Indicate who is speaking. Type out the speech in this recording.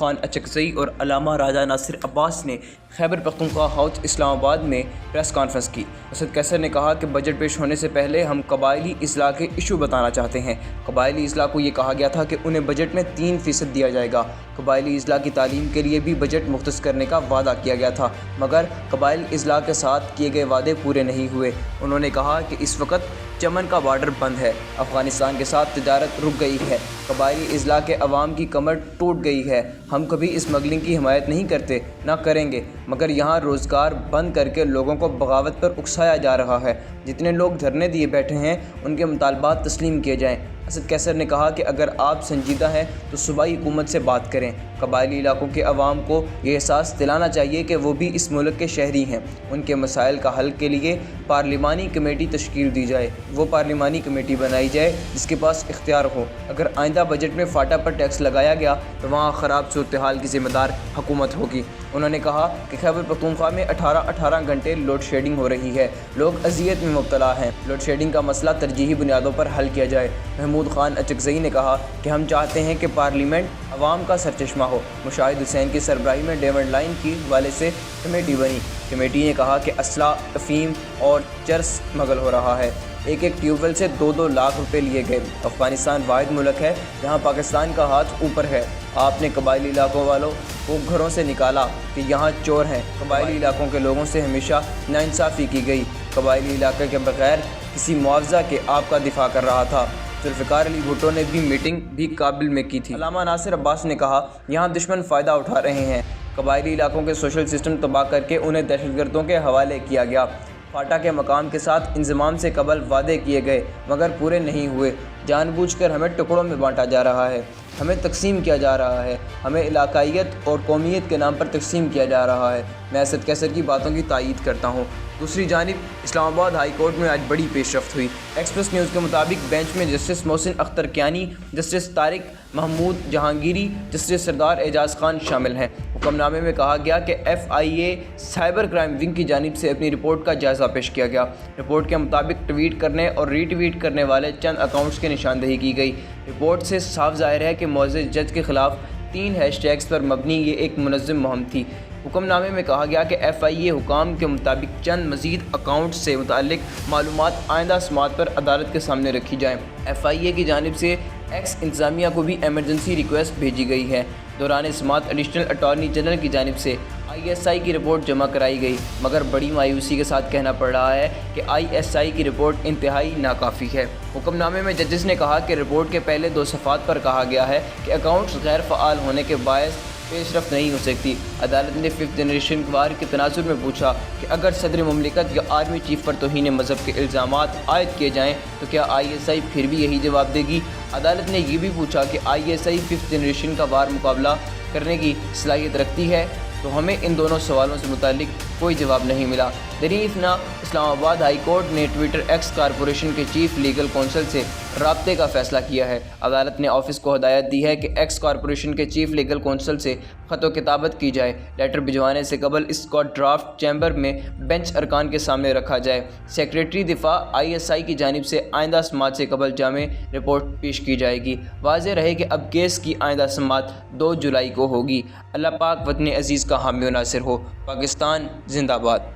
Speaker 1: خان اچکزئی اور علامہ راجہ ناصر عباس نے خیبر پختونخوا ہاؤس اسلام آباد میں پریس کانفرنس کی۔ اسد کیسر نے کہا کہ بجٹ پیش ہونے سے پہلے ہم قبائلی اصلاح کے ایشو بتانا چاہتے ہیں۔ قبائلی اصلاح کو یہ کہا گیا تھا کہ انہیں بجٹ میں 3% دیا جائے گا۔ قبائلی اصلاح کی تعلیم کے لیے بھی بجٹ مختص کرنے کا وعدہ کیا گیا تھا، مگر قبائلی اصلاح کے ساتھ کیے گئے وعدے پورے نہیں ہوئے۔ انہوں نے کہا کہ اس وقت چمن کا بارڈر بند ہے، افغانستان کے ساتھ تجارت رک گئی ہے، قبائلی اصلاح کے عوام کی کمر ٹوٹ گئی ہے۔ ہم کبھی اسمگلنگ کی حمایت نہیں کرتے، نہ کریں گے، مگر یہاں روزگار بند کر کے لوگوں کو بغاوت پر اکسایا جا رہا ہے۔ جتنے لوگ دھرنے دیے بیٹھے ہیں ان کے مطالبات تسلیم کیے جائیں۔ اسد کیسر نے کہا کہ اگر آپ سنجیدہ ہیں تو صوبائی حکومت سے بات کریں۔ قبائلی علاقوں کے عوام کو یہ احساس دلانا چاہیے کہ وہ بھی اس ملک کے شہری ہیں۔ ان کے مسائل کا حل کے لیے پارلیمانی کمیٹی تشکیل دی جائے، وہ پارلیمانی کمیٹی بنائی جائے جس کے پاس اختیار ہو۔ اگر آئندہ بجٹ میں فاٹا پر ٹیکس لگایا گیا تو وہاں خراب صورتحال کی ذمہ دار حکومت ہوگی۔ انہوں نے کہا کہ خیبر پختونخوا میں 18 گھنٹے لوڈ شیڈنگ ہو رہی ہے، لوگ اذیت میں مبتلا ہیں۔ لوڈ شیڈنگ کا مسئلہ ترجیحی بنیادوں پر حل کیا جائے۔ محمود خان اچکزئی نے کہا کہ ہم چاہتے ہیں کہ پارلیمنٹ عوام کا سرچشمہ ہو۔ مشاہد حسین کی سربراہی میں ڈیمنڈ لائن کے حوالے سے کمیٹی بنی۔ کمیٹی نے کہا کہ اسلحہ، افیم اور چرس اسمگل ہو رہا ہے۔ ایک ٹیوب ویل سے 2 لاکھ روپے لیے گئے۔ افغانستان واحد ملک ہے جہاں پاکستان کا ہاتھ اوپر ہے۔ آپ نے قبائلی علاقوں والوں کو گھروں سے نکالا کہ یہاں چور ہیں۔ قبائلی علاقوں کے لوگوں سے ہمیشہ ناانصافی کی گئی۔ قبائلی علاقے کے بغیر کسی معاوضہ کے آپ کا دفاع کر رہا تھا۔ ذوالفقار علی بھٹو نے بھی میٹنگ بھی کابل میں کی تھی۔ علامہ ناصر عباس نے کہا یہاں دشمن فائدہ اٹھا رہے ہیں۔ قبائلی علاقوں کے سوشل سسٹم تباہ کر کے انہیں دہشت گردوں کے حوالے کیا گیا۔ فاٹا کے مقام کے ساتھ انضمام سے قبل وعدے کیے گئے مگر پورے نہیں ہوئے۔ جان بوجھ کر ہمیں ٹکڑوں میں بانٹا جا رہا ہے، ہمیں تقسیم کیا جا رہا ہے، ہمیں علاقائیت اور قومیت کے نام پر تقسیم کیا جا رہا ہے۔ میں اسد کیسر کی باتوں کی تائید کرتا ہوں۔ دوسری جانب اسلام آباد ہائی کورٹ میں آج بڑی پیش رفت ہوئی۔ ایکسپریس نیوز کے مطابق بینچ میں justice Mohsin Akhtar Kayani, justice Tariq Mahmood Jahangiri, justice سردار اعجاز خان شامل ہیں۔ حکم نامے میں کہا گیا کہ FIA سائبر کرائم ونگ کی جانب سے اپنی رپورٹ کا جائزہ پیش کیا گیا۔ رپورٹ کے مطابق ٹویٹ کرنے اور ری ٹویٹ کرنے والے چند اکاؤنٹس کی نشاندہی کی گئی۔ رپورٹ سے صاف ظاہر ہے کہ معزز جج کے خلاف 3 ہیش ٹیگز پر مبنی یہ ایک منظم مہم تھی۔ حکم نامے میں کہا گیا کہ FIA حکام کے مطابق چند مزید اکاؤنٹس سے متعلق معلومات آئندہ سماعت پر عدالت کے سامنے رکھی جائیں۔ FIA کی جانب سے ایکس انتظامیہ کو بھی ایمرجنسی ریکویسٹ بھیجی گئی ہے۔ دوران سماعت ایڈیشنل اٹارنی جنرل کی جانب سے ISI کی رپورٹ جمع کرائی گئی، مگر بڑی مایوسی کے ساتھ کہنا پڑ رہا ہے کہ ISI کی رپورٹ انتہائی ناکافی ہے۔ حکم نامے میں ججز نے کہا کہ رپورٹ کے پہلے 2 صفحات پر کہا گیا ہے کہ اکاؤنٹس غیر فعال ہونے کے باعث پیش رفت نہیں ہو سکتی۔ عدالت نے 5th جنریشن وار کے تناظر میں پوچھا کہ اگر صدر مملکت یا آرمی چیف پر توہین مذہب کے الزامات عائد کیے جائیں تو کیا ISI پھر بھی یہی جواب دے گی؟ عدالت نے یہ بھی پوچھا کہ ISI 5th جنریشن کا وار مقابلہ کرنے کی صلاحیت رکھتی ہے، تو ہمیں ان دونوں سوالوں سے متعلق کوئی جواب نہیں ملا۔ دریافت اسلام آباد ہائی کورٹ نے ٹویٹر ایکس کارپوریشن کے چیف لیگل کونسل سے رابطے کا فیصلہ کیا ہے۔ عدالت نے آفس کو ہدایت دی ہے کہ ایکس کارپوریشن کے چیف لیگل کونسل سے خط و کتابت کی جائے، لیٹر بھجوانے سے قبل اس کو ڈرافٹ چیمبر میں بینچ ارکان کے سامنے رکھا جائے۔ سیکریٹری دفاع ISI کی جانب سے آئندہ سماعت سے قبل جامع رپورٹ پیش کی جائے گی۔ واضح رہے کہ اب کیس کی آئندہ سماعت 2 جولائی کو ہوگی۔ اللہ پاک وطن عزیز کا حامی و ناصر ہو۔ پاکستان زندہ باد۔